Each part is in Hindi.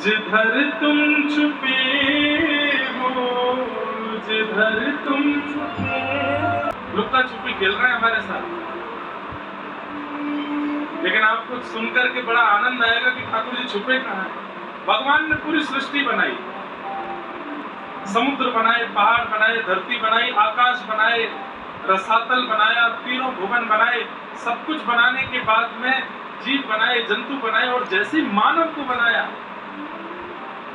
जिधर तुम छुपे हो, जिधर तुम लुक्का छुपी खेल रहे हैं हमारे साथ। लेकिन आपको सुनकर के बड़ा आनंद आएगा कि ठाकुर जी छुपे कहाँ हैं। भगवान ने पूरी सृष्टि बनाई, समुद्र बनाए, पहाड़ बनाए, धरती बनाई, आकाश बनाए, रसातल बनाया, तीनों भुवन बनाए। सब कुछ बनाने के बाद में जीव बनाए, जंतु बनाए, और जैसे ही मानव को बनाया,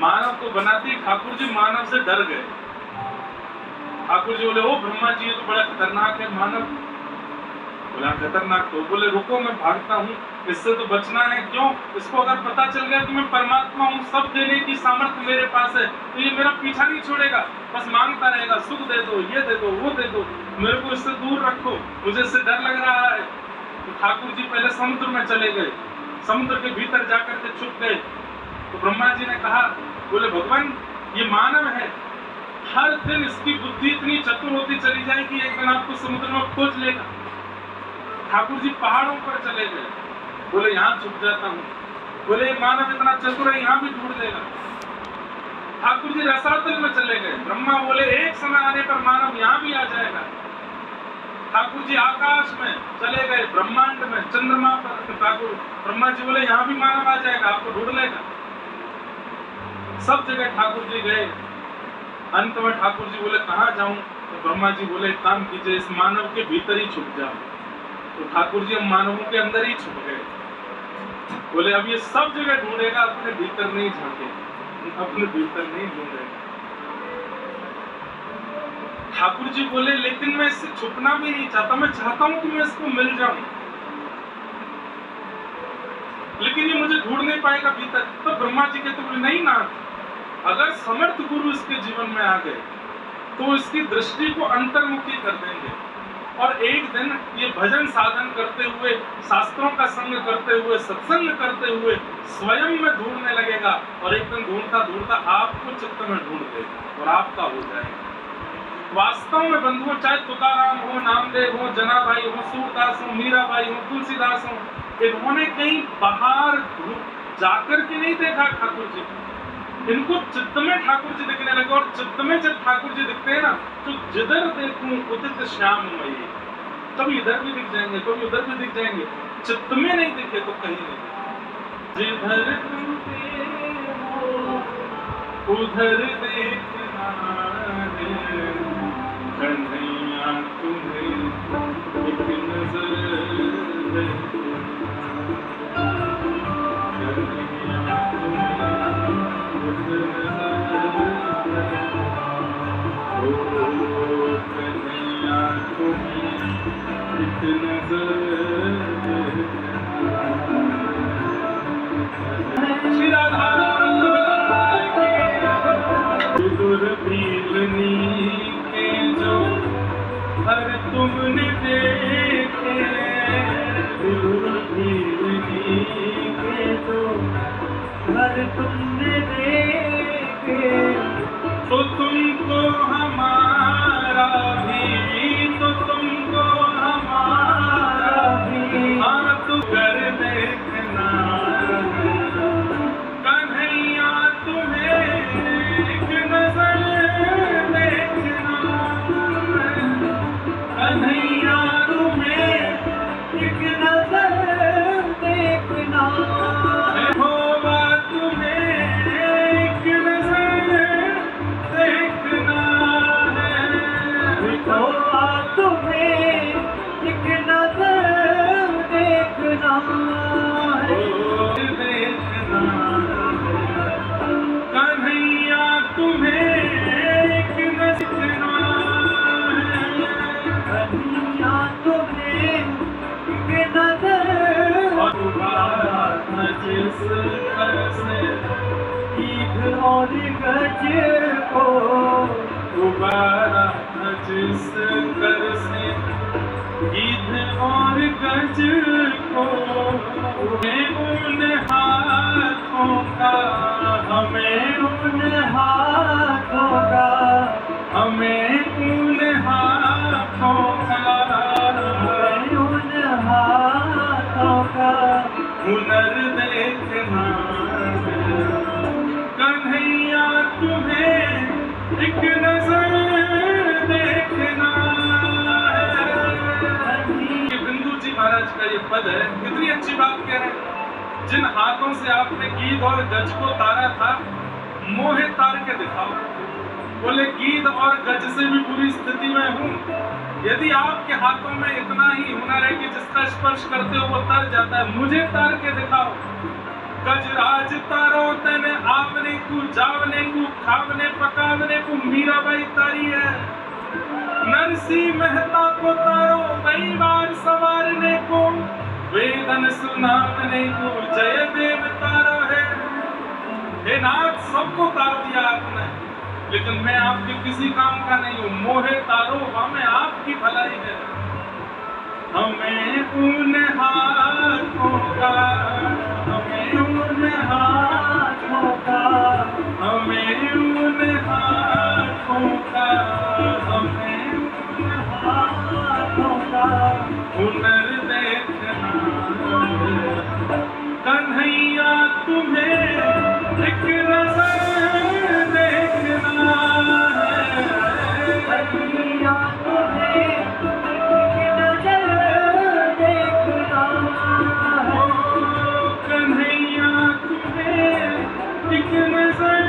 मानव को बनाते ही ठाकुर जी मानव से डर गए। ठाकुर जी बोले, ओ ब्रह्मा जी, ये तो बड़ा खतरनाक है मानव। बोला खतरनाक? तो बोले रुको, मैं भागता हूँ, इससे तो बचना है। क्यों? इसको अगर पता चल गया कि मैं परमात्मा हूँ, सब देने की सामर्थ्य मेरे पास है, तो ये मेरा पीछा नहीं छोड़ेगा, बस मांगता रहेगा, सुख दे दो, ये दे दो, वो दे दो, मेरे को इससे दूर रखो, मुझे इससे डर लग रहा है। तो ठाकुर जी पहले समुद्र में चले गए, समुद्र के भीतर जाकर के छुप गए। तो ब्रह्मा जी ने कहा, बोले भगवान, ये मानव है, हर दिन इसकी बुद्धि इतनी चतुर होती चली जाएगी, एक दिन आपको समुद्र में खोज लेगा। ठाकुर जी पहाड़ों पर चले गए, बोले यहाँ छुप जाता हूँ। बोले मानव इतना चतुर है, यहाँ भी ढूंढ लेगा। ठाकुर जी रसातल में चले गए। ब्रह्मा बोले एक समय आने पर मानव यहाँ भी आ जाएगा। ठाकुर जी आकाश में चले गए, ब्रह्मांड में, चंद्रमा पर। ठाकुर ब्रह्मा जी बोले यहाँ भी मानव आ जाएगा, आपको ढूंढ लेगा। सब जगह ठाकुर जी गए। अंत में ठाकुर जी बोले कहाँ जाऊं? तो ब्रह्मा जी बोले एक काम कीजिए, इस मानव के भीतर ही छुप जाओ। तो ठाकुर जी हम मानवों के अंदर ही छुप गए। बोले अब ये सब जगह ढूंढेगा, अपने भीतर नहीं झांके, अपने भीतर नहीं ढूंढेगा। ठाकुर जी बोले लेकिन मैं इससे छुपना भी नहीं चाहता, मैं चाहता हूं कि मैं इसको मिल जाऊं, लेकिन ये मुझे ढूंढ नहीं पाएगा भीतर। तो ब्रह्मा जी कहते बोले नहीं ना, अगर समर्थ गुरु इसके जीवन में आ गए तो इसकी दृष्टि को अंतर्मुखी कर देंगे, और एक दिन ये भजन साधन करते हुए, शास्त्रों का संग करते हुए, सत्संग करते हुए स्वयं में ढूंढने लगेगा, और एक दिन ढूंढता ढूंढता आपको चित्त में ढूंढ देगा और आपका हो जाएगा। वास्तव में बंधुओं, चाहे तुकाराम हो, नामदेव हो, जनाभाई हो, सूरदास हो, मीराबाई हो, तुलसीदास हो, इन्होंने कहीं बाहर जाकर के नहीं देखा ठाकुर जी। इनको चित्त में ठाकुर जी दिखने लगे, और चित्त में जब ठाकुर जी दिखते हैं ना, तो जिधर देखूं उदित श्याममयी, कभी इधर भी दिख जाएंगे, कभी उधर भी दिख जाएंगे। चित्त में नहीं दिखे तो कहीं नहीं। जिधर तुम हो उधर देखना है, कन्हैया तुम्हें एक नजर के जो हर तुमने देखे, के जो हर तुमने देखे, तो तुमको हमारा भी, तो तुमको हमारा भी, हाँ तो कर देखना कन्हैया तुम्हें एक नजर देखना, कन्हैया तुम्हें एक नजर देखना, होगा तुम्हें एक नजर देखना है, होगा तुम्हें एक नजर देखना है, देखना कन्हैया तुम्हें एक नजर देखना है, कन्हैया तुम्हें एक नजर। और तुम्हारा जिस घर से ईद और गज को, दोबारा जिस घर से ईद और गज को, हमें उन हाथों का, हमें उन हाथों का, हमें उन हाथों का, हमें उन हाथों का हुनर देखना है। पद है, कितनी अच्छी बात कह रहे हैं। जिन हाथों से आपने गीध और गज को तारा था, मोहे तार के दिखाओ। बोले गीध और गज से भी बुरी स्थिति में हूँ, यदि आपके हाथों में इतना ही हुनर है कि जिसका स्पर्श करते हो वो तर जाता है, मुझे तार के दिखाओ। गजराज तारो तेने आवने को, जावने को, खावने पकावने को मीराबाई तारी है। नरसिंह मेहता को तारो कई बार सवारने को, वेदन सुनावने को जयदेव तारा है। हे नाथ, सबको तार दिया आपने, लेकिन मैं आपके किसी काम का नहीं हूँ। मोहे तारो, हमें आपकी भलाई है। हमें उन हाथों का, हमें उन हाथों का, हमें उन हाथों का, हमें उन हाथों का हुनर देखना। कन्हैया तुम्हें एक नजर देखना है, कन्हैया तुम्हें एक नजर देखना है, कन्हैया तुम्हें एक नजर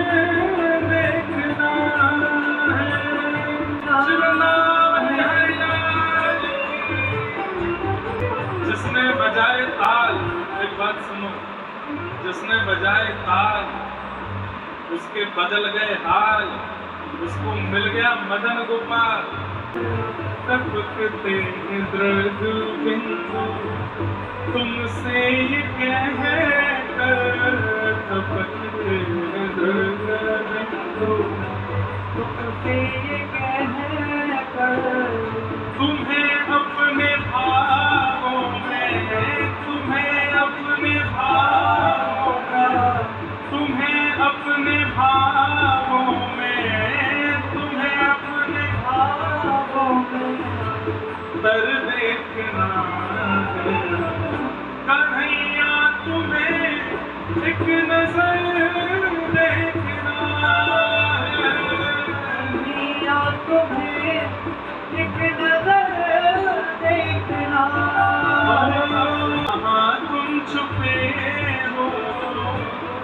देखना है। जिसने बजाए ताल, एक बात सुनो, जिसने बजाए ताल उसके बदल गए हाल, उसको मिल गया मदन गोपाल। तपकते दृग बिंदु तुमसे ये कह कर, तपकते दृग बिंदु तुमसे ये कह कर, तुम्हें अपने भावों में, तुम्हें अपने भावों का, तुम्हें अपने भावों में, तुम्हें अपने भावों में तर देखना है। कन्हैया तुम्हें एक नजर देखना है, कन्हैया तुम्हें एक नजर देखना है। जहाँ तुम छुपे हो,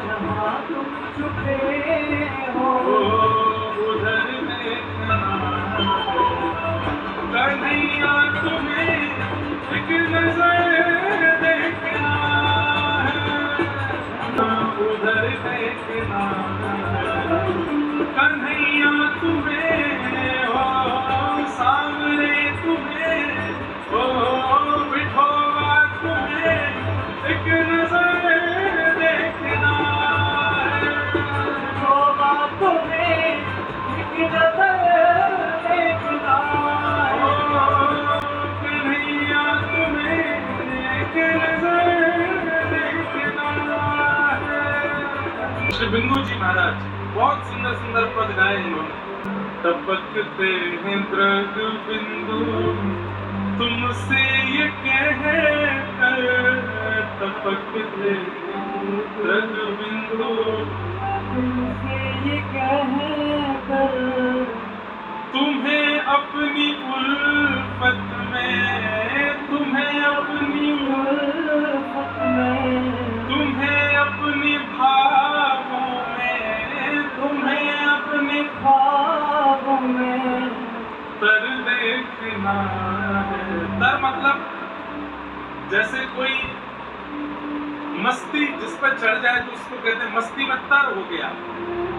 जहाँ तुम छुपे हो उधर देखना है। कन्हैया तुम्हें एक नजर देखना है, उधर देखना है। कन्हैया तुम्हें हो सामने, तुम्हें हो बिठोवा, तुम्हें एक नजर देखना है, बिठोवा तुम्हें एक नजर देखना है। कन्हैया तुम्हें एक नजर देखना है। श्री बिंदु जी महाराज बहुत सुंदर सुंदर पद गाए इन्होंने। टपकते हैं दृग बिंदु तुमसे ये कह कर, टपकते दृग बिंदु तुमसे ये कह कर, तुम्हें अपनी उल्फत में, तुम्हें अपनी उल्फत में, तुम्हें अपनी भावों में, तुम्हें अपने ख्वाबों में तर देखना है। तर मतलब जैसे कोई मस्ती जिस पर चढ़ जाए तो उसको कहते हैं मस्ती में तर हो गया।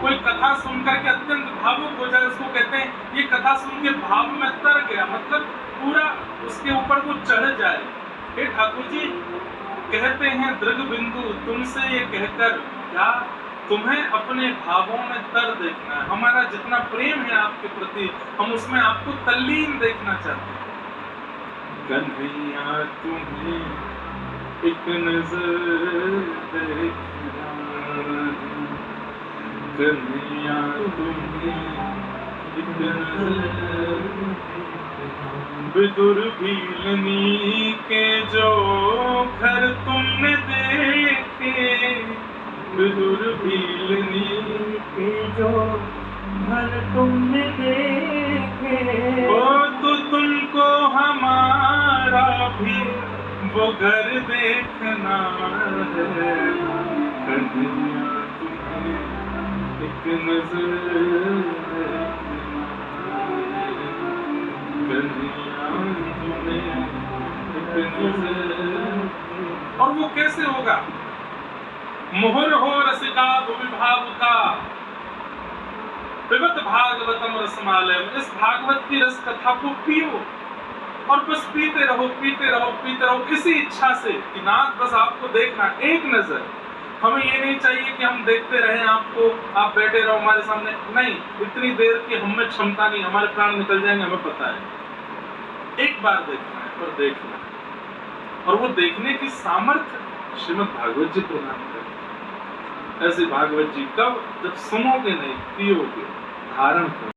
कोई कथा सुनकर के अत्यंत भावुक हो जाए उसको कहते हैं ये कथा सुन के भाव में तर गया, मतलब पूरा उसके ऊपर वो चढ़ जाए। हे ठाकुर जी कहते हैं दृग बिंदु तुमसे ये कहकर, क्या तुम्हें अपने भावों में तर देखना है। हमारा जितना प्रेम है आपके प्रति हम उसमें आपको तल्लीन देखना चाहते हैं। कन्हैया तुम्हें एक नजर देखना, कन्हैया तुम्हें एक नजर। विदुर भीलनी के जो घर तुमने देखे, विदुर भीलनी के जो घर तुमने देखे, ओ तो तुमको हमारा भी वो घर देखना है कन्हैया तुम्हें एक नजर देखना है कन्हैया तुम्हें एक नजर। और वो कैसे होगा? मोहर हो रसिका विभाव का पिबत भागवतम रसमालयम। इस भागवत की रस कथा को पियो और बस पीते रहो पीते रहो पीते रहो, इसी इच्छा से कि नाथ बस आपको देखना एक नजर। हमें ये नहीं चाहिए कि हम देखते रहें आपको, आप बैठे रहो हमारे सामने, नहीं, इतनी देर की हम में क्षमता नहीं, हमारे प्राण निकल जाएंगे, हमें पता है। एक बार देखना है और देखना है, और वो देखने की सामर्थ्य श्रीमद् भागवत जी प्रदान करें। ऐसे भागवत जी कब? जब सुनोगे नहीं, पियोगे, धारण करो।